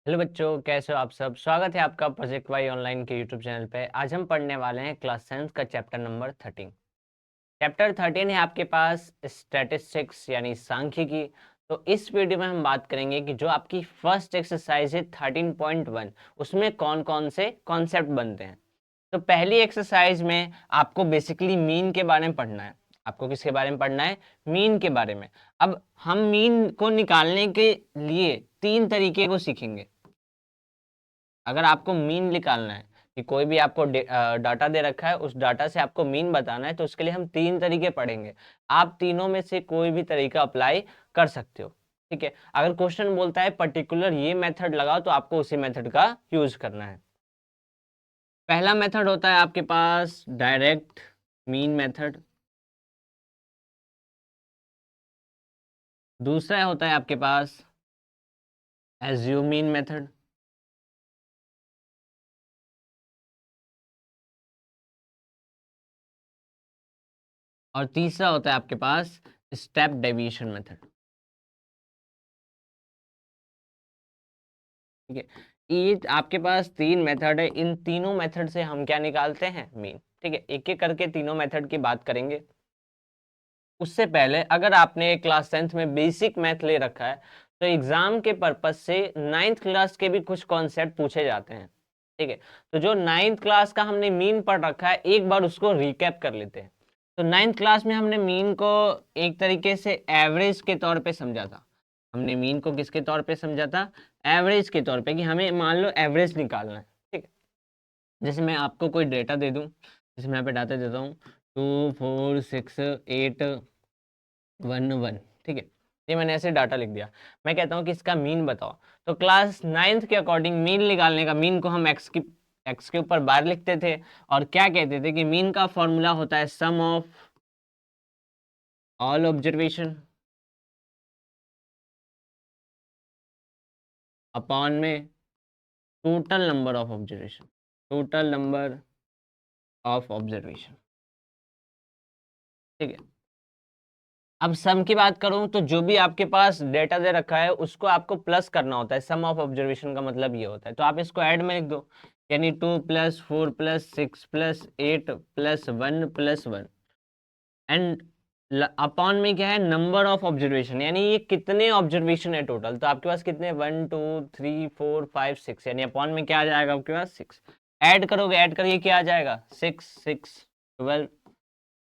Hello बच्चों, कैसे हो आप सब। स्वागत है आपका प्रोजेक्ट वाई ऑनलाइन के यूट्यूब चैनल पे। आज हम पढ़ने वाले हैं क्लास 10 का चैप्टर नंबर 13। चैप्टर 13 है आपके पास स्टैटिस्टिक्स यानी सांख्यिकी। तो इस वीडियो में हम बात करेंगे कि जो आपकी फर्स्ट एक्सरसाइज है 13.1, उसमें कौन कौन से कॉन्सेप्ट बनते हैं। तो पहली एक्सरसाइज में आपको बेसिकली मीन के बारे में पढ़ना है। आपको किसके बारे में पढ़ना है? मीन के बारे में। अब हम मीन को निकालने के लिए तीन तरीके को सीखेंगे। अगर आपको मीन निकालना है कि कोई भी आपको डाटा दे रखा है, उस डाटा से आपको मीन बताना है, तो उसके लिए हम तीन तरीके पढ़ेंगे। आप तीनों में से कोई भी तरीका अप्लाई कर सकते हो। ठीक है, अगर क्वेश्चन बोलता है पर्टिकुलर ये मेथड लगाओ, तो आपको उसी मेथड का यूज करना है। पहला मेथड होता है आपके पास डायरेक्ट मीन मेथड। दूसरा होता है आपके पास एज्यूम मीन मेथड। और तीसरा होता है आपके पास स्टेप डेविएशन मेथड। ठीक है, ये आपके पास तीन मेथड है। इन तीनों मेथड से हम क्या निकालते हैं? मीन। ठीक है, एक एक करके तीनों मेथड की बात करेंगे। उससे पहले अगर आपने क्लास 10th में बेसिक मैथ ले रखा है, तो एग्जाम के पर्पज से 9th क्लास के भी कुछ कॉन्सेप्ट पूछे जाते हैं। ठीक है, तो जो 9th क्लास का हमने मीन पढ़ रखा है, एक बार उसको रिकैप कर लेते हैं। तो 9th क्लास में हमने मीन को एक तरीके से एवरेज के तौर पे समझा था। हमने मीन को किसके तौर पे समझा था? एवरेज के तौर पे, कि हमें मान लो एवरेज निकालना है। ठीक है, जैसे मैं आपको कोई डेटा दे दूं, जैसे मैं यहाँ पे डाटा देता हूँ 2 4 6 8 1 1। ठीक है, ये मैंने ऐसे डाटा लिख दिया। मैं कहता हूँ कि इसका मीन बताओ। तो क्लास 9th के अकॉर्डिंग मीन निकालने का, मीन को हम एक्स के ऊपर बार लिखते थे, और क्या कहते थे कि मीन का फॉर्मूला होता है सम ऑफ ऑल ऑब्जर्वेशन अपॉन में total number of observation. Total number of observation. ठीक है, अब सम की बात करूं तो जो भी आपके पास डेटा दे रखा है, उसको आपको प्लस करना होता है। सम ऑफ ऑब्जर्वेशन का मतलब ये होता है, तो आप इसको ऐड में लिख दो। यानी 2 + 4 + 6 + 8 + 1 + 1 एंड अपॉन में क्या है? नंबर ऑफ ऑब्जर्वेशन, यानी ये कितने ऑब्जर्वेशन है टोटल। तो आपके पास कितने? 1 2 3 4 5 6, यानी अपॉन में क्या आ जाएगा आपके पास? 6। ऐड करोगे, ऐड करिए, क्या आ जाएगा? 6 6 12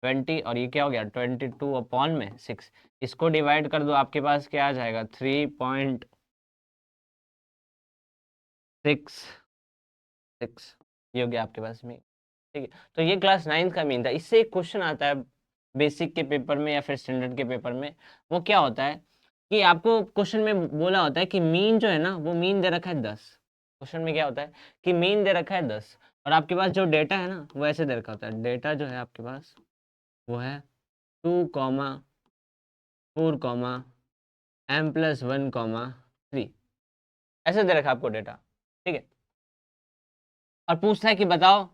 20, और ये क्या हो गया? 22/6। इसको डिवाइड कर दो, आपके पास क्या आ जाएगा? 3.66। ये हो गया आपके पास मीन। ठीक है, तो ये क्लास 9th का मीन था। इससे एक क्वेश्चन आता है बेसिक के पेपर में या फिर स्टैंडर्ड के पेपर में। वो क्या होता है कि आपको क्वेश्चन में बोला होता है कि मीन जो है ना, वो मीन दे रखा है 10। क्वेश्चन में क्या होता है कि मीन दे रखा है 10, और आपके पास जो डेटा है ना, वो ऐसे दे रखा होता है। डेटा जो है आपके पास वो है 2, 4, M + 1, 3। ऐसे दे रखा है आपको डेटा। ठीक है, और पूछता है कि बताओ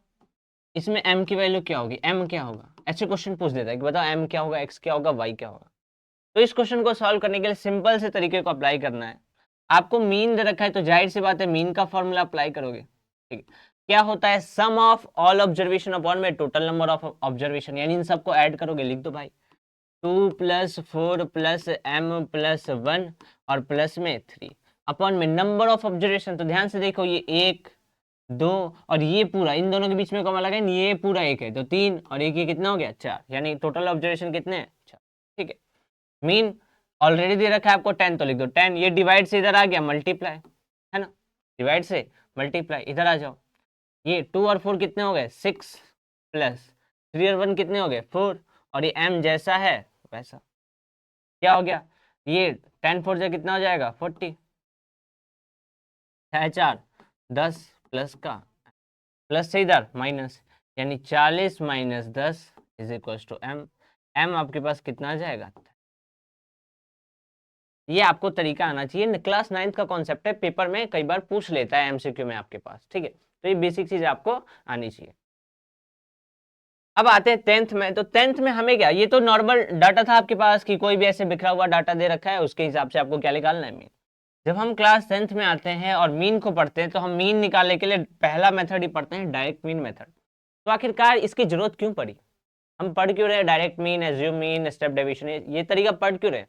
इसमें m की वैल्यू क्या होगी, m क्या होगा। ऐसे क्वेश्चन पूछ देता है कि बताओ m क्या होगा, x क्या होगा, y क्या होगा। तो इस क्वेश्चन को सॉल्व करने के लिए सिंपल से तरीके को अप्लाई करना है। आपको मीन दे रखा है, तो जाहिर सी बात है मीन का फॉर्मूला अप्लाई करोगे। ठीक है, क्या होता है? सम ऑफ ऑल ऑब्जर्वेशन अपॉन में टोटल नंबर ऑफ ऑब्जर्वेशन, यानी इन सबको ऐड करोगे। लिख दो भाई, 2 + 4 + M + 1 और प्लस में 3 अपॉन में नंबर ऑफ ऑब्जर्वेशन। तो ध्यान से देखो, ये 1 2 और ये पूरा, इन दोनों के बीच में कॉमा लगा है, ये पूरा 1 है, तो 3 और 1 ये कितना हो गया? 4, यानी टोटल ऑब्जर्वेशन कितने हैं? 4। ठीक है, मीन ऑलरेडी दे रखा है आपको 10, तो लिख दो 10। ये डिवाइड से इधर आ गया मल्टीप्लाई, है ना? डिवाइड से मल्टीप्लाई, इधर आ जाओ। ये 2 और 4 कितने हो गए? 6 प्लस 3 और 1 कितने हो गए? 4, और ये m जैसा है वैसा। क्या हो गया? ये 10 4 से कितना हो जाएगा? 40। 6 4 10 प्लस का प्लस से इधर माइनस, यानी 40 - 10 = m। m आपके पास कितना आ जाएगा? ये आपको तरीका आना चाहिए। क्लास 9th का कॉन्सेप्ट है, पेपर में कई बार पूछ लेता है एमसीक्यू में आपके पास। ठीक है, तो ये बेसिक चीज आपको आनी चाहिए। अब आते हैं 10th में। तो 10th में हमें क्या, ये तो नॉर्मल डाटा था आपके पास कि कोई भी ऐसे बिखरा हुआ डाटा दे रखा है, उसके हिसाब से आपको क्या निकालना है मीन। जब हम क्लास 10th में आते हैं और मीन को पढ़ते हैं तो हम मीन निकालने के लिए पहला मेथड ही पढ़ते हैं, डायरेक्ट मीन मेथड। तो आखिरकार इसकी जरूरत क्यों पड़ी? हम पढ़ क्यों रहे direct mean, assume mean, step deviation, ये तरीका पढ़ क्यों रहे?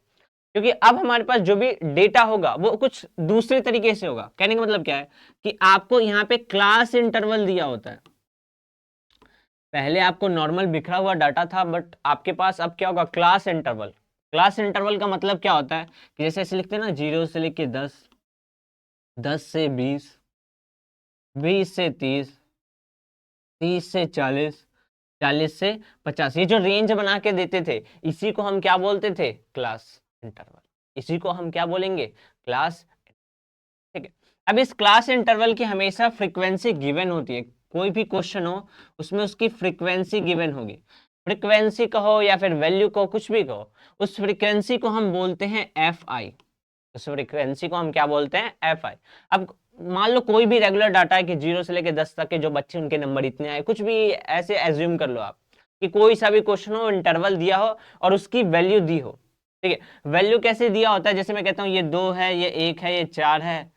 क्योंकि अब हमारे पास जो भी डेटा होगा वो कुछ दूसरे तरीके से होगा। कहने का मतलब क्या है कि आपको यहाँ पे क्लास इंटरवल दिया होता है। पहले आपको नॉर्मल बिखरा हुआ डाटा था, बट आपके पास अब क्या होगा, क्लास इंटरवल। क्लास इंटरवल का मतलब क्या होता है कि जैसे ऐसे लिखते हैं ना, 0 से लेके 10, 10 से 20, 20 से 30, 30 से 40, 40 से 50, ये जो रेंज बना के देते थे इसी को हम क्या बोलते थे, क्लास इंटरवल। इसी को हम क्या बोलेंगे, क्लास। ठीक है, अब इस क्लास इंटरवल की हमेशा फ्रीक्वेंसी गिवन होती है। कोई भी क्वेश्चन हो उसमें उसकी फ्रीक्वेंसी गिवन होगी। फ्रीक्वेंसी कहो या फिर वैल्यू कहो, कुछ भी कहो, उस फ्रीक्वेंसी को हम बोलते हैं एफ आई। उस फ्रीक्वेंसी को हम क्या बोलते हैं, एफ आई। अब मान लो कोई भी रेगुलर डाटा है कि 0 से लेकर 10 तक के जो बच्चे उनके नंबर इतने आए, कुछ भी ऐसे एज्यूम कर लो आप कि कोई सा भी क्वेश्चन हो, इंटरवल दिया हो और उसकी वैल्यू दी हो। ठीक है, वैल्यू कैसे दिया होता है, जैसे मैं कहता हूँ ये 2 है, ये 1 है, ये 4 है,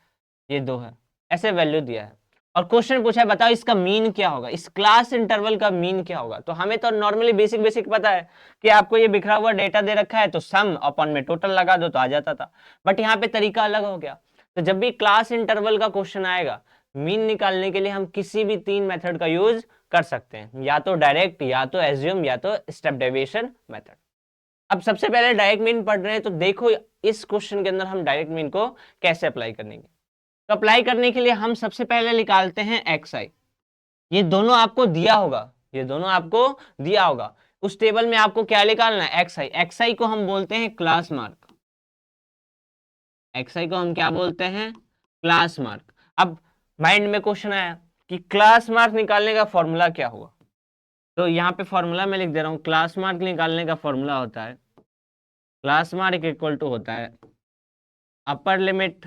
ये 2 है, ऐसे वैल्यू दिया है और क्वेश्चन पूछा है बताओ इसका मीन क्या होगा, इस क्लास इंटरवल का मीन क्या होगा। तो हमें तो नॉर्मली बेसिक बेसिक पता है कि आपको ये बिखरा हुआ डेटा दे रखा है तो सम अपॉन में टोटल लगा दो तो आ जाता था। बट यहाँ पे तरीका अलग हो गया। तो जब भी क्लास इंटरवल का क्वेश्चन आएगा, मीन निकालने के लिए हम किसी भी 3 मेथड का यूज कर सकते हैं, या तो डायरेक्ट, या तो एज्यूम, या तो स्टेप डेविएशन मेथड। अब सबसे पहले डायरेक्ट मीन पढ़ रहे हैं तो देखो इस क्वेश्चन के अंदर हम डायरेक्ट मीन को कैसे अप्लाई करेंगे। तो अप्लाई करने के लिए हम सबसे पहले निकालते हैं एक्स आई। ये दोनों आपको दिया होगा, ये दोनों आपको दिया होगा। उस टेबल में आपको क्या निकालना है, एक्स आई। एक्स आई को हम बोलते हैं क्लास मार्क। एक्स आई को हम क्या बोलते हैं, क्लास मार्क। अब माइंड में क्वेश्चन आया कि क्लास मार्क निकालने का फॉर्मूला क्या होगा। तो यहाँ पे फॉर्मूला मैं लिख दे रहा हूं। क्लास मार्क निकालने का फॉर्मूला होता है, क्लास मार्क इक्वल टू होता है अपर लिमिट,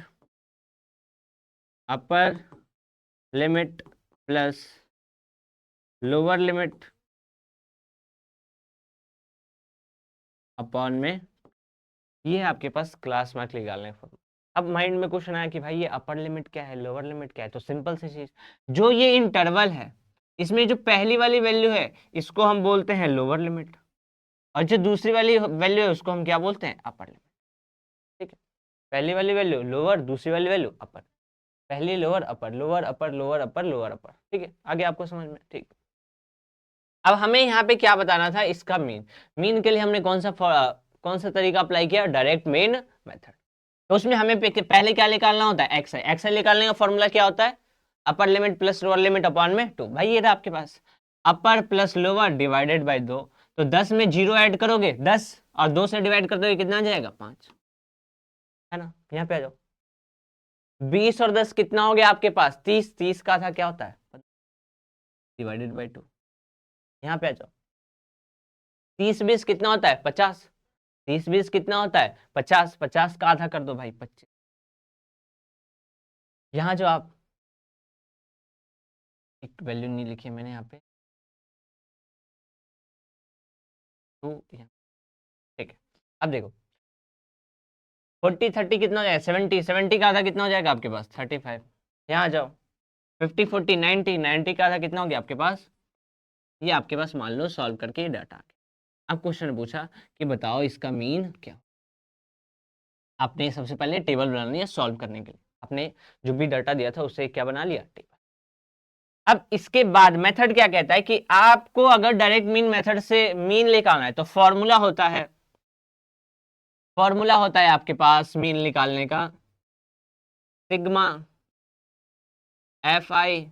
अपर limit plus lower limit upon में, ये है आपके पास क्लास मार्क निकालने का फॉर्मूला। अब माइंड में क्वेश्चन आया कि भाई ये अपर लिमिट क्या है, लोअर लिमिट क्या है। तो सिंपल सी चीज, जो ये इंटरवल है इसमें जो पहली वाली वैल्यू है इसको हम बोलते हैं लोअर लिमिट, और जो दूसरी वाली वैल्यू है उसको हम क्या बोलते हैं, अपर लिमिट। ठीक है, पहली वाली वैल्यू लोअर, दूसरी वाली वैल्यू अपर। पहली lower, upper, lower upper, lower upper, lower upper. ठीक है, आगे आपको समझ में। ठीक, अब हमें यहाँ पे क्या बताना था, इसका मीन। मीन के लिए हमने कौन सा तरीका अप्लाई किया, डायरेक्ट मीन मेथड। तो उसमें हमें पहले क्या निकालना होता है, एक्स आई। एक्स आई निकालने का फॉर्मूला क्या होता है, upper limit plus lower limit upon में 2। भाई ये रहा आपके पास, upper plus lower divided by 2। तो 10 में 0 ऐड करोगे 10, और 2 से डिवाइड कर दोगे कितना आ जाएगा, 5, है ना। यहाँ पे आ जाओ, 20 और 10 कितना हो गया आपके पास, 30। 30 का था क्या होता है, डिवाइडेड बाय 2। यहाँ पे आ जाओ, 30 20 कितना होता है, 50। 30 20 कितना होता है, 50। 50 का आधा कर दो भाई, 25। यहाँ जो आप, एक वैल्यू नहीं लिखी है मैंने यहाँ पे, तो यहाँ, ठीक है। अब देखो 40 30 कितना हो जाएगा, 70। 70 का आधा कितना हो जाएगा आपके पास, 35। यहाँ आ जाओ, 50 40 90। 90 का आधा कितना हो गया आपके पास, ये आपके पास मान लो सॉल्व करके ये डाटा आ गया। अब क्वेश्चन पूछा कि बताओ इसका मीन क्या। आपने सबसे पहले टेबल बना लिया सॉल्व करने के लिए, आपने जो भी डाटा दिया था उससे क्या बना लिया, टेबल। अब इसके बाद मेथड क्या कहता है कि आपको अगर डायरेक्ट मीन मेथड से मीन लेकर आना है तो फॉर्मूला होता है, फॉर्मूला होता है आपके पास मीन निकालने का, sigma F I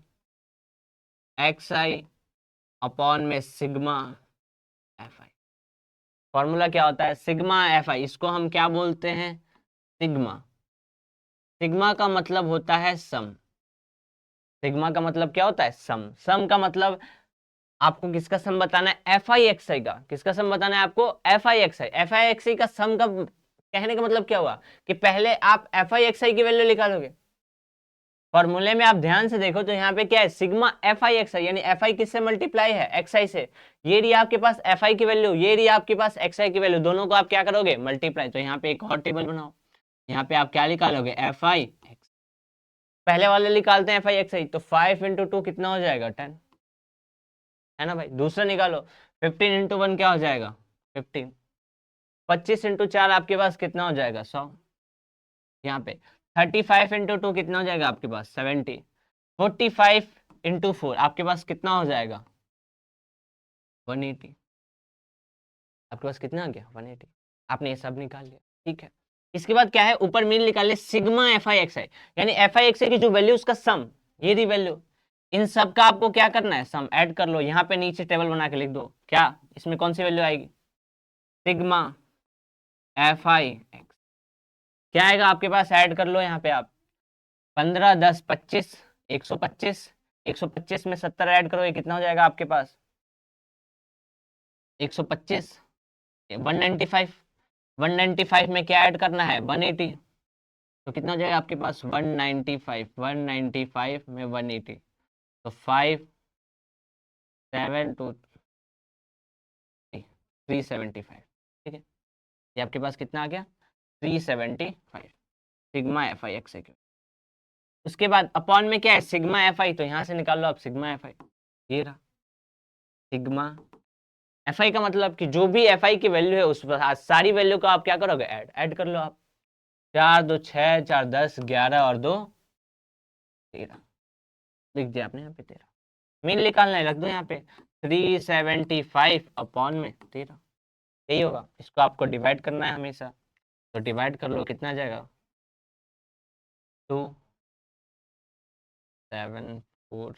X I upon में सिग्मा एफ आई। फॉर्मूला क्या होता है, सिग्मा एफ आई, इसको हम क्या बोलते हैं, सिग्मा। सिग्मा का मतलब होता है सम। सिग्मा का मतलब क्या होता है, सम। सम का मतलब आपको किसका सम बताना है, एफ आई एक्स आई का। किसका सम बताना है आपको, F I X I. F I X I का सम का कहने का मतलब क्या हुआ कि पहले आप एफ आई एक्स आई की वैल्यू निकालोगे। फॉर्मूले में आप ध्यान से देखो तो यहाँ पे क्या है, सिग्मा एफ आई एक्स आई, यानी एफ आई किससे मल्टीप्लाई है, एक्स आई से। ये रही आपके पास एफ आई की वैल्यू, ये रही आपके पास एक्स आई की वैल्यू, दोनों को आप क्या करोगे, मल्टीप्लाई। तो यहाँ पे एक और टेबल बनाओ, यहाँ पे आप क्या निकालोगे, एफ आई एक्स, पहले वाले निकालते हैं एफ आई एक्स आई, तो 5 इंटू 2 कितना हो जाएगा, 10, है ना भाई। दूसरा निकालो, 15 इंटू 1 क्या हो जाएगा, 15, 25 इंटू 4 आपके पास कितना हो जाएगा, 100। यहाँ पे 35 इंटू 2 कितना हो जाएगा आपके पास, 70, 45 इंटू 4 आपके पास कितना हो जाएगा, 180। आपके पास कितना आ गया, 180। आपने ये सब निकाल लिया, ठीक है। इसके बाद क्या है, ऊपर मीन निकाल ले सिग्मा एफ आई एक्स आई, यानी एफ आई एक्स आई की जो वैल्यू उसका सम, ये रही वैल्यू, इन सब का आपको क्या करना है, सम ऐड कर लो। यहाँ पे नीचे टेबल बना के लिख दो, क्या इसमें कौन सी वैल्यू आएगी, सिग्मा एफ आई एक्स, क्या आएगा आपके पास, ऐड कर लो यहाँ पे आप, 15 10 25, 125, 125 में 70 ऐड करो, ये कितना हो जाएगा आपके पास, 125, 195, 195 में क्या ऐड करना है, 180, तो कितना हो जाएगा आपके पास, 195, 195 में 180, तो 5 7 2 375, ठीक है। ये आपके पास कितना आ गया, 375 सिग्मा एफ आई एक्स। उसके बाद अपॉन में क्या है, सिग्मा एफ आई, तो यहाँ से निकाल लो आप सिग्मा एफ आई, ये रहा सिग्मा एफ आई का मतलब कि जो भी एफ आई की वैल्यू है उस पर सारी वैल्यू को आप क्या करोगे, ऐड कर लो आप, 4 2 6 4 10 11 और 2 13, लिख दिया आपने यहाँ पे 13, मीन निकालना है, रख दो यहाँ पे 375 अपॉन में 13, यही होगा। इसको आपको डिवाइड करना है हमेशा, तो डिवाइड कर लो, कितना आ जाएगा, 2 7 4,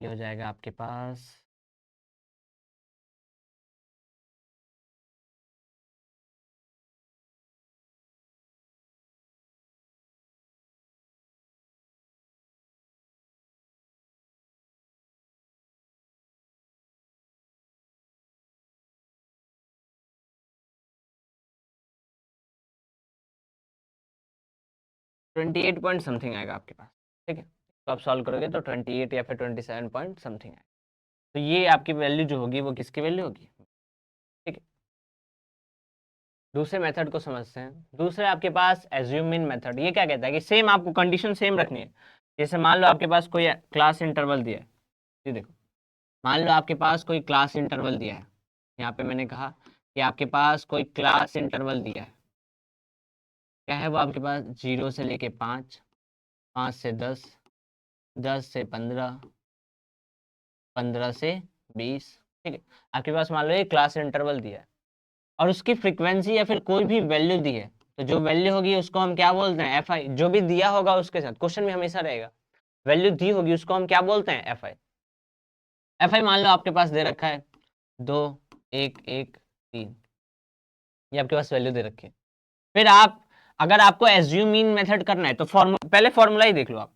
ये हो जाएगा आपके पास 28 पॉइंट समथिंग आएगा आपके पास, ठीक है। तो आप सॉल्व करोगे तो 28 या फिर 27 पॉइंट समथिंग आएगा। तो ये आपकी वैल्यू जो होगी वो किसकी वैल्यू होगी, ठीक है। दूसरे मेथड को समझते हैं। दूसरे आपके पास एज्यूमिंग मेथड, ये क्या कहता है कि सेम आपको कंडीशन सेम रखनी है। जैसे मान लो आपके पास कोई क्लास इंटरवल दिया है, ये देखो, मान लो आपके पास कोई क्लास इंटरवल दिया है, यहाँ पे मैंने कहा कि आपके पास कोई क्लास इंटरवल दिया है, क्या है वो आपके पास, 0 से लेके 5, 5 से 10, 10 से 15, 15 से 20, ठीक है। आपके पास मान लो ये क्लास इंटरवल दिया है और उसकी फ्रीक्वेंसी या फिर कोई भी वैल्यू दी है, तो जो वैल्यू होगी उसको हम क्या बोलते हैं, एफ आई। जो भी दिया होगा उसके साथ क्वेश्चन में हमेशा रहेगा, वैल्यू दी होगी उसको हम क्या बोलते हैं, एफ आई। एफ आई मान लो आपके पास दे रखा है 2 1 1 3, ये आपके पास वैल्यू दे रखी है। फिर आप अगर आपको एज्यूमिंग मेथड करना है तो पहले फॉर्मूला ही देख लो आप,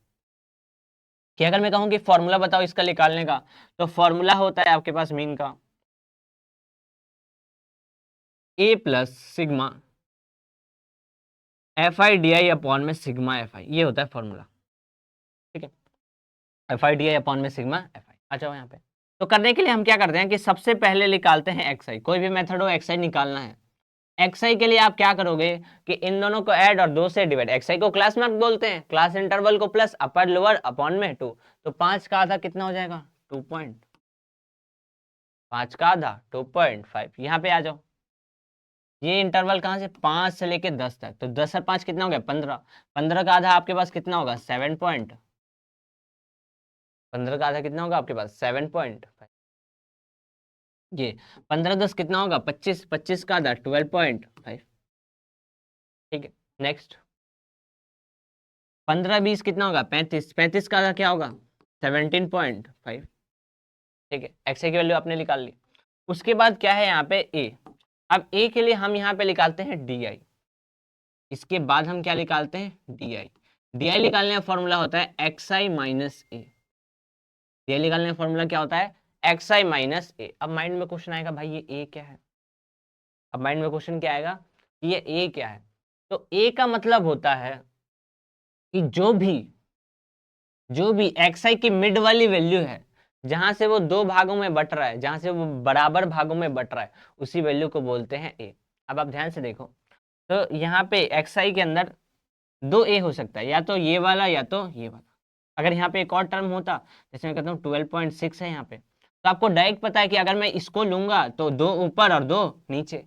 कि अगर मैं कहूँ कि फॉर्मूला बताओ इसका निकालने का, तो फॉर्मूला होता है आपके पास मीन का A plus sigma F I D I upon में सिग्मा एफ आई, ये होता है फॉर्मूला, ठीक है। F I D I upon में सिग्मा एफ आई। आ जाओ यहाँ पे। तो करने के लिए हम क्या करते हैं कि सबसे पहले निकालते हैं एक्स आई, कोई भी मेथड हो एक्स आई निकालना है। एक्स आई के लिए आप क्या करोगे कि इन दोनों को ऐड और 2 से डिवाइड, एक्स आई को क्लास मार्क बोलते हैं, क्लास इंटरवल को प्लस अपर लोअर अपॉन में 2, तो 5 का आधा कितना हो जाएगा, 2 पॉइंट, 5 का आधा 2.5। यहाँ पे आ जाओ, ये इंटरवल कहाँ से, 5 से लेके 10 तक, तो 10 और 5 कितना हो गया, 15, 15 का आधा आपके पास कितना होगा, 7 पॉइंट, 15 का आधा कितना होगा आपके पास, 7.5। ये 15 10 कितना होगा, 25, 25 का आधा 12.5, ठीक है। नेक्स्ट 15 20 कितना होगा, 35, 35 का आधा क्या होगा, 17.5, ठीक है। एक्स की वैल्यू आपने निकाल ली। उसके बाद क्या है यहाँ पे ए, अब ए के लिए हम यहाँ पे निकालते हैं डी आई, इसके बाद हम क्या निकालते हैं, डी आई। डी आई निकालने का फॉर्मूला होता है x I minus A, D I निकालने का फॉर्मूला क्या होता है, एक्स आई माइनस ए। अब माइंड में क्वेश्चन आएगा, भाई ये ए क्या है, अब माइंड में क्वेश्चन क्या आएगा, ये ए क्या है। तो ए का मतलब होता है कि जो भी एक्स आई की मिड वाली वैल्यू है, जहां से वो 2 भागों में बट रहा है, जहां से वो बराबर भागों में बट रहा है, उसी वैल्यू को बोलते हैं ए। अब आप ध्यान से देखो, तो यहाँ पे xi के अंदर 2a हो सकता है, या तो ये वाला या तो ये वाला। अगर यहाँ पे एक और टर्म होता, जैसे मैं कहता हूँ 12.6 है यहाँ पे, तो आपको डायरेक्ट पता है कि अगर मैं इसको लूंगा तो 2 ऊपर और 2 नीचे,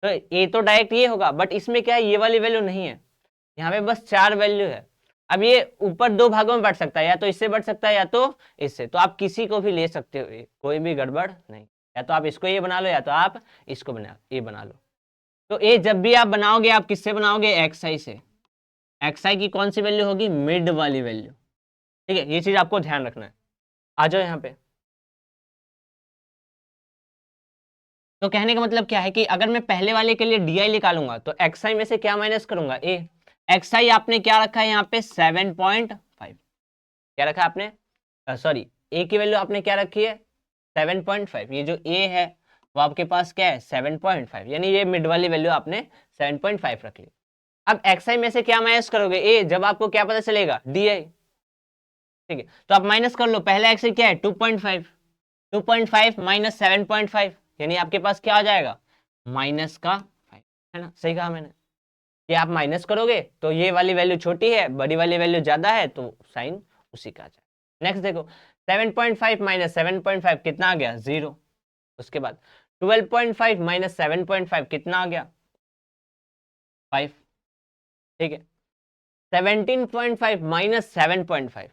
तो ये तो डायरेक्ट ये होगा। बट इसमें क्या है, ये वाली वैल्यू नहीं है, यहाँ पे बस 4 वैल्यू है। अब ये ऊपर 2 भागों में बढ़ सकता है, या तो इससे बढ़ सकता है या तो इससे, तो आप किसी को भी ले सकते हो, कोई भी गड़बड़ नहीं। या तो आप इसको ये बना लो या तो आप इसको ये बना लो। तो ये जब भी आप बनाओगे, आप किससे बनाओगे, एक्स से। एक्स की कौन सी वैल्यू होगी, मिड वाली वैल्यू। ठीक है, ये चीज आपको ध्यान रखना है। आ जाओ यहाँ पे। तो कहने का मतलब क्या है कि अगर मैं पहले वाले के लिए डी निकालूंगा तो एक्सआई में से क्या माइनस करूंगा, ए। एक्सआई आपने क्या रखा है यहाँ पे, 7.5। क्या रखा आपने, सॉरी, ए की वैल्यू आपने क्या रखी है, 7.5। ये जो ए है वो आपके पास क्या है, 7.5, यानी ये मिड वाली वैल्यू आपने 7.5 रख ली। अब एक्सआई में से क्या माइनस करोगे, ए, जब आपको क्या पता चलेगा, डी। ठीक है, तो आप माइनस कर लो। पहला एक्सआई क्या है, 2.5। 2.5 माइनस 7.5, यानी आपके पास क्या आ जाएगा, माइनस का 5, है ना, सही कहा मैंने। कि आप माइनस करोगे तो ये वाली वैल्यू छोटी है, बड़ी वाली वैल्यू ज्यादा है, तो साइन उसी का आ जाएगा। नेक्स्ट देखो, 7.5 माइनस 7.5 कितना आ गया, 0। उसके बाद 12.5 माइनस 7.5 कितना आ गया, 5। ठीक है, 17.5 माइनस 7.5,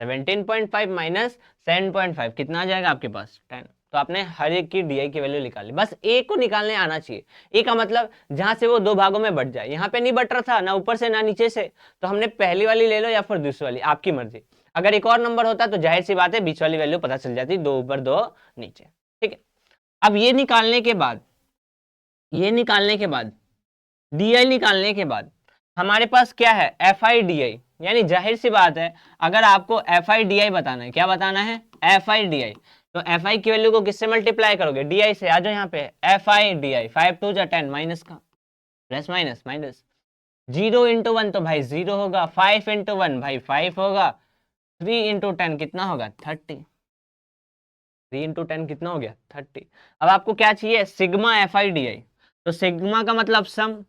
17.5 माइनस 7.5 कितना आ जाएगा आपके पास, 10। तो आपने हर एक की डी की वैल्यू निकाली, बस ए को निकालने आना चाहिए। ए का मतलब जहां से वो 2 भागों में बढ़ जाए, यहाँ पे नहीं बढ़ रहा था ना ऊपर से ना नीचे से, तो हमने पहली वाली ले लो या फिर दूसरी वाली, आपकी मर्जी। अगर एक और नंबर होता तो जाहिर सी बात है बीच वाली वैल्यू पता चल जाती, 2 ऊपर 2 नीचे। ठीक है, अब ये निकालने के बाद डी निकालने के बाद हमारे पास क्या है, एफ आई डी आई। यानी जाहिर सी बात है, अगर आपको एफ आई डी आई बताना है, क्या बताना है, एफ आई डी आई, तो एफ आई की वैल्यू को किससे मल्टीप्लाई करोगे, डी आई से। आ जाओ यहाँ पे, एफ आई डी आई, 5 2 जा 10, माइनस का प्लस माइनस माइनस, 0 इंटू 1 तो भाई 0 होगा, 5 इंटू 1 भाई 5 होगा, 3 इंटू 10 कितना होगा, 30। 3 इंटू 10 कितना हो गया, 30। अब आपको क्या चाहिए, sigma F I D I. तो सिग्मा का मतलब sum,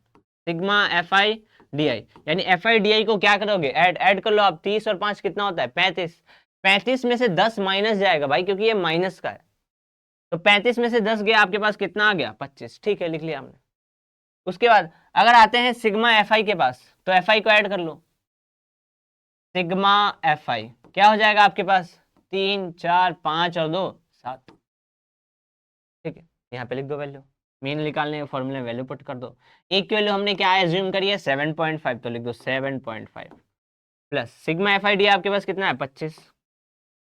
sigma F I D I, यानी एफ आई डी आई को क्या करोगे, ऐड ऐड कर लो आप। 30 और 5 कितना होता है, 35। 35 में से 10 माइनस जाएगा भाई, क्योंकि ये माइनस का है। तो 35 में से 10 गया, आपके पास कितना आ गया, 25। ठीक है, लिख लिया हमने। उसके बाद अगर आते हैं सिग्मा एफ आई के पास, तो एफ आई को ऐड कर लो। सिग्मा एफ आई क्या हो जाएगा आपके पास, 3 4 5 और 2 7। ठीक है, यहाँ पे लिख दो वैल्यू, मीन निकालने के फॉर्मूले में वैल्यू पुट कर दो। एक की वैल्यू हमने क्या एज्यूम करी है, 7.5, तो लिख दो 7.5 plus sigma F I D आपके पास कितना है, 25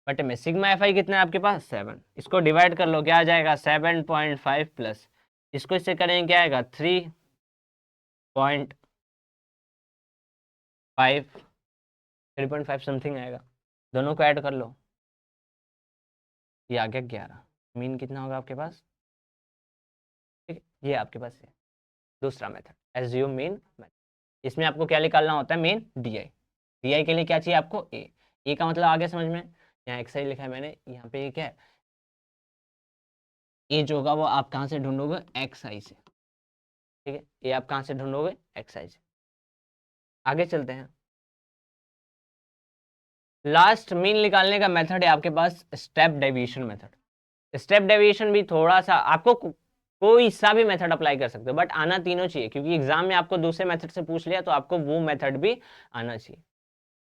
बटे में सिग्मा एफ आई कितना है आपके पास, 7। इसको डिवाइड कर लो, क्या आ जाएगा, 7.5 प्लस इसको इससे करेंगे क्या आएगा, 3.5 समथिंग आएगा। दोनों को ऐड कर लो, ये आ गया 11। मीन कितना होगा आपके पास, ठीक है, ये आपके पास है दूसरा मेथड, एज्यूम मीन मेथड। इसमें आपको क्या निकालना होता है, मेन डी आई। डी आई के लिए क्या चाहिए आपको, ए। ए का मतलब आगे समझ में, यहाँ एक्स आई लिखा है मैंने, यहाँ पे ये क्या है, ए जो होगा वो आप कहाँ से ढूंढोगे, एक्स आई से। ठीक है, ये आप कहाँ से ढूंढोगे, एक्स आई से। आगे चलते हैं। लास्ट मीन निकालने का मेथड है आपके पास, step deviation method. Step deviation भी थोड़ा सा आपको कोई सा भी मेथड अप्लाई कर सकते हो, बट आना तीनों चाहिए, क्योंकि एग्जाम में आपको दूसरे मेथड से पूछ लिया तो आपको वो मेथड भी आना चाहिए।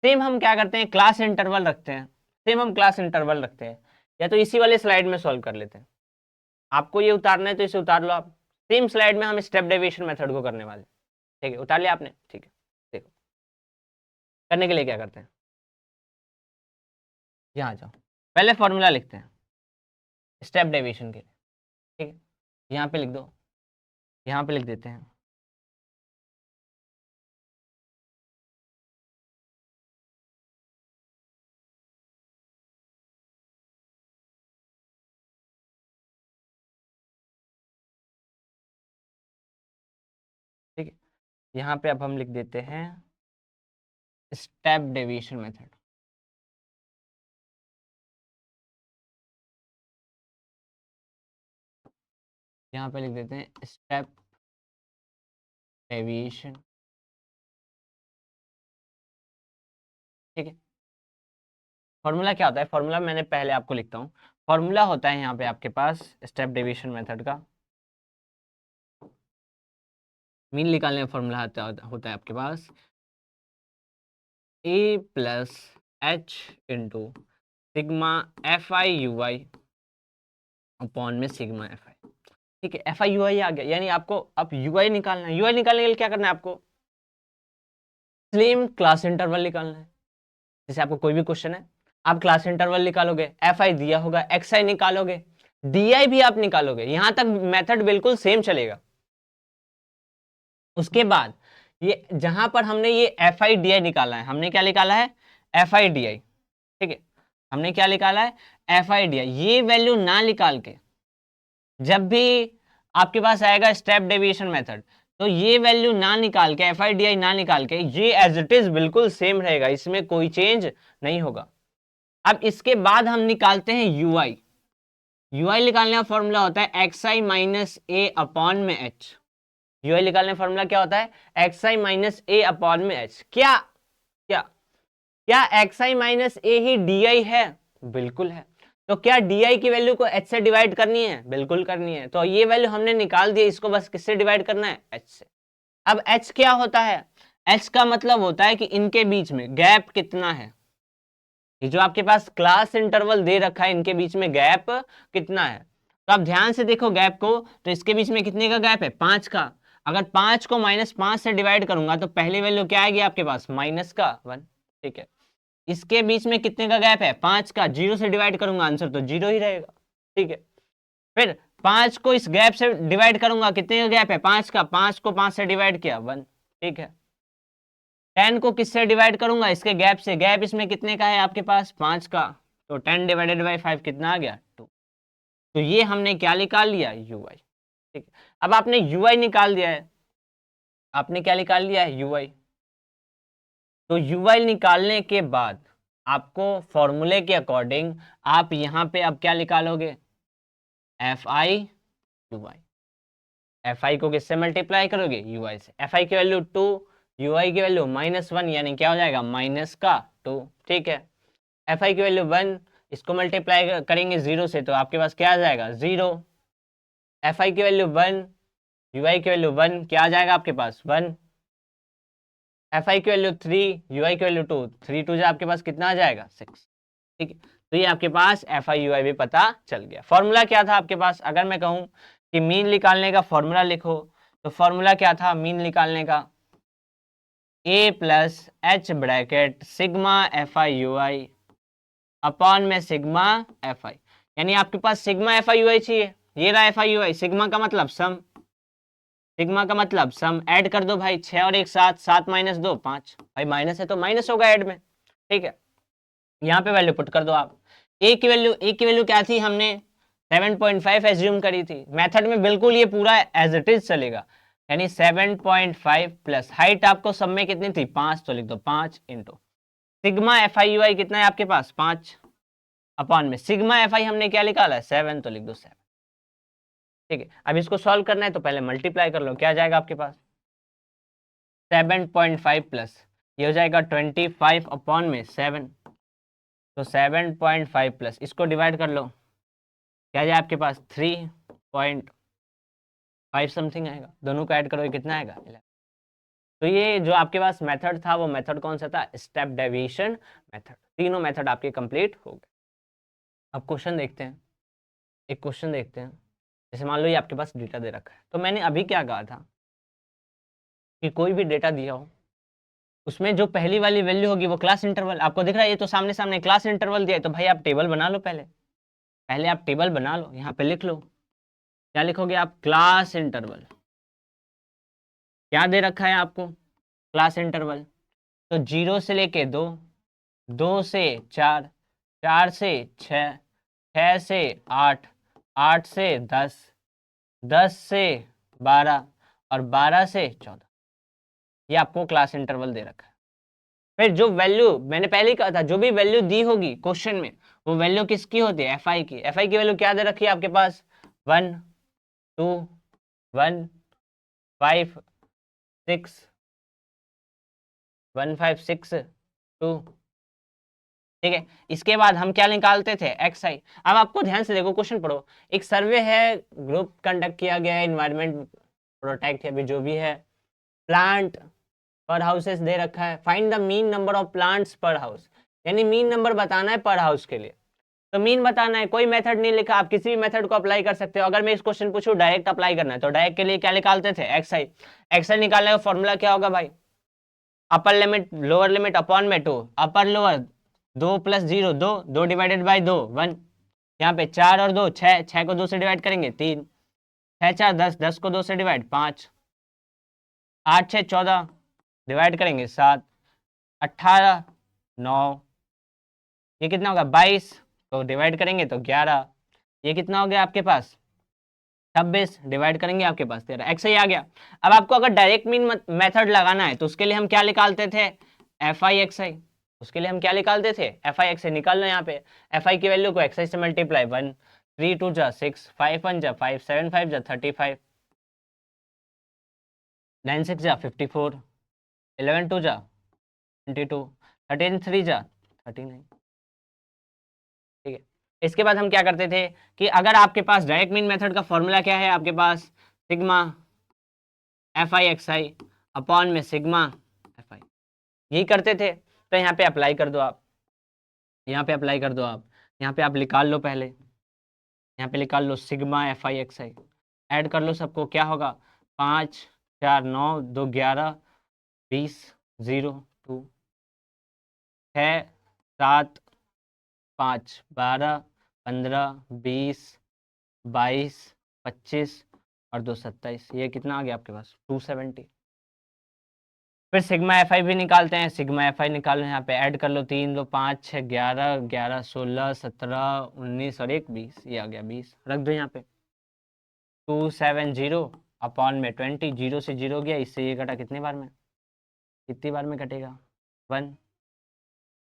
सेम हम क्या करते हैं, क्लास इंटरवल रखते हैं। सेम हम क्लास इंटरवल रखते हैं, या तो इसी वाले स्लाइड में सॉल्व कर लेते हैं। आपको ये उतारना है तो इसे उतार लो आप। सेम स्लाइड में हम स्टेप डेविएशन मेथड को करने वाले। ठीक है, उतार लिया आपने, ठीक है। देखो करने के लिए क्या करते हैं, यहाँ आ जाओ, पहले फॉर्मूला लिखते हैं स्टेप डेविएशन के लिए। ठीक है, यहाँ पे लिख दो, यहाँ पे लिख देते हैं। ठीक है, यहाँ पे अब हम लिख देते हैं स्टेप डेविएशन मेथड। यहाँ पे लिख देते हैं स्टेप डेविएशन, ठीक है। फॉर्मूला क्या होता है, फॉर्मूला मैंने पहले आपको लिखता हूँ। फॉर्मूला होता है यहाँ पे आपके पास स्टेप डेविएशन मेथड का, मीन निकालने का फॉर्मूला होता है आपके पास A plus H into sigma F I U I upon में सिग्मा एफ आई, ठीक है। एफ आई यू आई आ गया, यानी आपको अब यू आई निकालना है। यू आई निकालने के लिए क्या करना है आपको, स्लिम क्लास इंटरवल निकालना है। जैसे आपको कोई भी क्वेश्चन है, आप क्लास इंटरवल निकालोगे, एफ आई दिया होगा, एक्स आई निकालोगे, डी आई भी आप निकालोगे, यहां तक मेथड बिल्कुल सेम चलेगा। उसके बाद ये जहां पर हमने ये एफ आई डी आई निकाला है, हमने क्या निकाला है, एफ आई डी आई, ठीक है। हमने क्या निकाला है, एफ आई डी आई। ये वैल्यू ना निकाल के जब भी आपके पास आएगा स्टेप डेविएशन मेथड, तो ये वैल्यू ना निकाल के, एफ आई डी आई ना निकाल के, ये एज इट इज बिल्कुल सेम रहेगा, इसमें कोई चेंज नहीं होगा। अब इसके बाद हम निकालते हैं यू आई। यू आई निकालने का फॉर्मूला होता है एक्स आई माइनस ए अपॉन में एच। यू आई निकालने का फॉर्मूला क्या होता है, एक्स आई माइनस ए अपॉन में एच। क्या क्या क्या x I minus A he D I है, बिल्कुल है। तो क्या डी आई की वैल्यू को एच से डिवाइड करनी है, बिल्कुल करनी है। तो ये वैल्यू हमने निकाल दी, इसको बस किससे डिवाइड करना है, एच से। अब एच क्या होता है, एच का मतलब होता है कि इनके बीच में गैप कितना है। ये जो आपके पास क्लास इंटरवल दे रखा है, इनके बीच में गैप कितना है। तो आप ध्यान से देखो गैप को, तो इसके बीच में कितने का गैप है, 5 का। अगर 5 को -5 से डिवाइड करूंगा तो पहली वैल्यू क्या आएगी आपके पास, -1, ठीक है। इसके बीच में कितने का गैप है, 5 का। 0 से डिवाइड करूंगा आंसर तो 0 ही रहेगा, ठीक है। फिर 5 को इस गैप से डिवाइड करूंगा, कितने का गैप है, 5 का। 5 को 5 से डिवाइड किया, 1, ठीक है। 10 को किससे डिवाइड करूंगा, इसके गैप से। गैप इसमें कितने का है आपके पास, 5 का। तो 10 डिवाइडेड बाई 5 कितना आ गया, 2। तो ये हमने क्या निकाल लिया, यू आई, ठीक है। अब आपने यू आई निकाल दिया है, आपने क्या निकाल लिया है, यू आई। तो यू आई निकालने के बाद आपको फॉर्मूले के अकॉर्डिंग आप यहाँ पे अब क्या निकालोगे, F I U I. F आई को किससे मल्टीप्लाई करोगे, यू आई से। एफ आई की वैल्यू 2, यू आई की वैल्यू -1, यानी क्या हो जाएगा, -2, ठीक है। एफ आई की वैल्यू 1, इसको मल्टीप्लाई करेंगे 0 से, तो आपके पास क्या आ जाएगा, 0। एफ आई की वैल्यू 1, यू आई की वैल्यू 1, क्या आ जाएगा आपके पास, 1। एफ आई की वैल्यू 3, यू आई की वैल्यू 2, 3 2 आपके पास कितना आ जाएगा, 6, ठीक है। तो ये आपके पास एफ आई यू आई भी पता चल गया। फॉर्मूला क्या था आपके पास, अगर मैं कहूँ कि मीन निकालने का फॉर्मूला लिखो, तो फॉर्मूला क्या था मीन निकालने का, A plus H bracket sigma F I U I upon में सिग्मा एफ आई। यानी आपके पास sigma F I U I चाहिए, ये रहा F I U I. Sigma का मतलब सम, सिग्मा का मतलब सम। ऐड कर दो भाई, 6 और 1 7, 7 - 2 5, भाई माइनस है तो माइनस होगा ऐड में, ठीक है। यहाँ पे वैल्यू पुट कर दो आप। ए की वैल्यू क्या थी, हमने 7.5 एज्यूम करी थी। मेथड में बिल्कुल ये पूरा एज इट इज चलेगा, यानी 7.5 प्लस हाइट आपको सब में कितनी थी, 5, तो लिख दो 5 into sigma F I U I कितना है आपके पास, 5 अपॉन में सिग्मा एफ आई हमने क्या निकाला है, 7, तो लिख दो 7, ठीक है। अब इसको सॉल्व करना है तो पहले मल्टीप्लाई कर लो, क्या जाएगा आपके पास, 7.5 प्लस ये हो जाएगा 25 अपॉन में 7, तो 7.5 प्लस इसको डिवाइड कर लो, क्या जाए आपके पास 3.5 समथिंग आएगा। दोनों को ऐड करो, कितना आएगा, 11। तो ये जो आपके पास मेथड था वो मेथड कौन सा था, स्टेप डेविएशन मेथड। तीनों मेथड आपके कंप्लीट हो गए। अब क्वेश्चन देखते हैं, एक क्वेश्चन देखते हैं। जैसे मान लो ये आपके पास डेटा दे रखा है, तो मैंने अभी क्या कहा था कि कोई भी डेटा दिया हो, उसमें जो पहली वाली वैल्यू होगी वो क्लास इंटरवल। आपको दिख रहा है ये तो सामने सामने क्लास इंटरवल दिया है, तो भाई आप टेबल बना लो, पहले पहले आप टेबल बना लो। यहाँ पे लिख लो, क्या लिखोगे आप, क्लास इंटरवल। क्या दे रखा है आपको, क्लास इंटरवल। तो 0 से लेके 2, 2 से 4, 4 से 6, 6 से 8, 8 से 10, 10 से 12 और 12 से 14, ये आपको क्लास इंटरवल दे रखा है। फिर जो वैल्यू मैंने पहले ही कहा था, जो भी वैल्यू दी होगी क्वेश्चन में, वो वैल्यू किसकी होती है, एफ आई की। एफ आई की वैल्यू क्या दे रखी है आपके पास, 1 2 1 5 1562। ठीक है, इसके बाद हम क्या निकालते थे, एक्स आई। अब आपको ध्यान से देखो, क्वेश्चन पढ़ो। एक सर्वे है, ग्रुप कंडक्ट किया गया है, इन्वायरमेंट प्रोटेक्ट अभी जो भी है, प्लांट पर हाउसेस दे रखा है, find the mean number of plants पर हाउस, यानी मीन नंबर बताना है पर हाउस के लिए। तो मीन बताना है, कोई मेथड नहीं लिखा, आप किसी भी मेथड को अप्लाई कर सकते हो। अगर मैं इस क्वेश्चन पूछूं डायरेक्ट अप्लाई करना है, तो डायरेक्ट के लिए क्या निकालते थे, एक्स आई। एक्स आई निकालने का फॉर्मूला क्या होगा भाई, upper limit lower limit upon में 2, अपर लोअर 2 + 0 2, 2 डिवाइडेड बाई 2 1, यहाँ पे 4 और 2 6, 6 को 2 से डिवाइड करेंगे 3, 6 4 10, 10 को 2 से डिवाइड 5, 8 6 14 डिवाइड करेंगे 7, 18 9, ये कितना होगा 22, तो डिवाइड करेंगे तो 11, ये कितना हो गया आपके पास 26, डिवाइड करेंगे आपके पास 13, एक्स ही आ गया। अब आपको अगर डायरेक्ट मीन मेथड लगाना है तो उसके लिए हम क्या निकालते थे, एफ आई एक्स आई। उसके लिए हम क्या निकालते थे, एफ आई एक्स आई निकाल लो। यहाँ पे एफ आई की वैल्यू को एक्स आई से मल्टीप्लाई, 1 3 2 जा 6, 5 1 जा 5, 7 5 जा 35, 9 6 जा 54, 11 2 जा 22, 13 3 जा 39। ठीक है, इसके बाद हम क्या करते थे कि अगर आपके पास डायरेक्ट मीन मेथड का फॉर्मूला क्या है, आपके पास sigma F I X I upon में सिग्मा एफ आई, यही करते थे। तो यहाँ पे अप्लाई कर दो आप, यहाँ पे अप्लाई कर दो आप, यहाँ पे आप निकाल लो पहले, यहाँ पे निकाल लो sigma F I X I, add कर लो सबको, क्या होगा 5 4 9 2 11 20 0 2 6 7 5 12 15 20 22 25 और 2 27, ये कितना आ गया आपके पास 270। फिर सिग्मा एफ आई भी निकालते हैं, सिग्मा एफ आई निकालो, यहाँ पे ऐड कर लो 3 2 5 6 11 11 16 17 19 और 1 20, ये आ गया 20, रख दो यहाँ पे 270 अपॉन में 20, 0 से 0 गया, इससे ये कटा कितने बार में, कितनी बार में कटेगा 1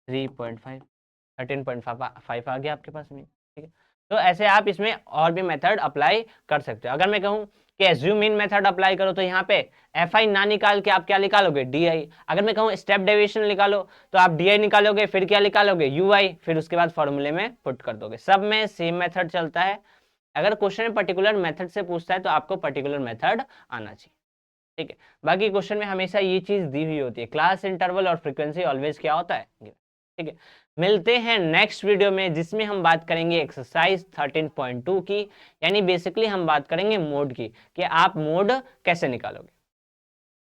3.5, 13.5 आ गया आपके पास में। ठीक है, तो ऐसे आप इसमें और भी मेथड अप्लाई कर सकते हो। अगर मैं कहूँ कि एज्यूम इन मेथड अप्लाई करो, तो यहाँ पे एफ आई ना निकाल के आप क्या निकालोगे, डी आई। अगर मैं कहूँ स्टेप डेविएशन निकालो, तो आप डी आई निकालोगे, फिर क्या निकालोगे, यू आई, फिर उसके बाद फॉर्मूले में पुट कर दोगे। सब में सेम मेथड चलता है। अगर क्वेश्चन में पर्टिकुलर मेथड से पूछता है तो आपको पर्टिकुलर मेथड आना चाहिए। ठीक है, बाकी क्वेश्चन में हमेशा ये चीज दी हुई होती है, क्लास इंटरवल और फ्रीक्वेंसी ऑलवेज क्या होता है। ठीक है, मिलते हैं नेक्स्ट वीडियो में, जिसमें हम बात करेंगे एक्सरसाइज 13.2 की, यानी बेसिकली हम बात करेंगे मोड की, कि आप मोड कैसे निकालोगे।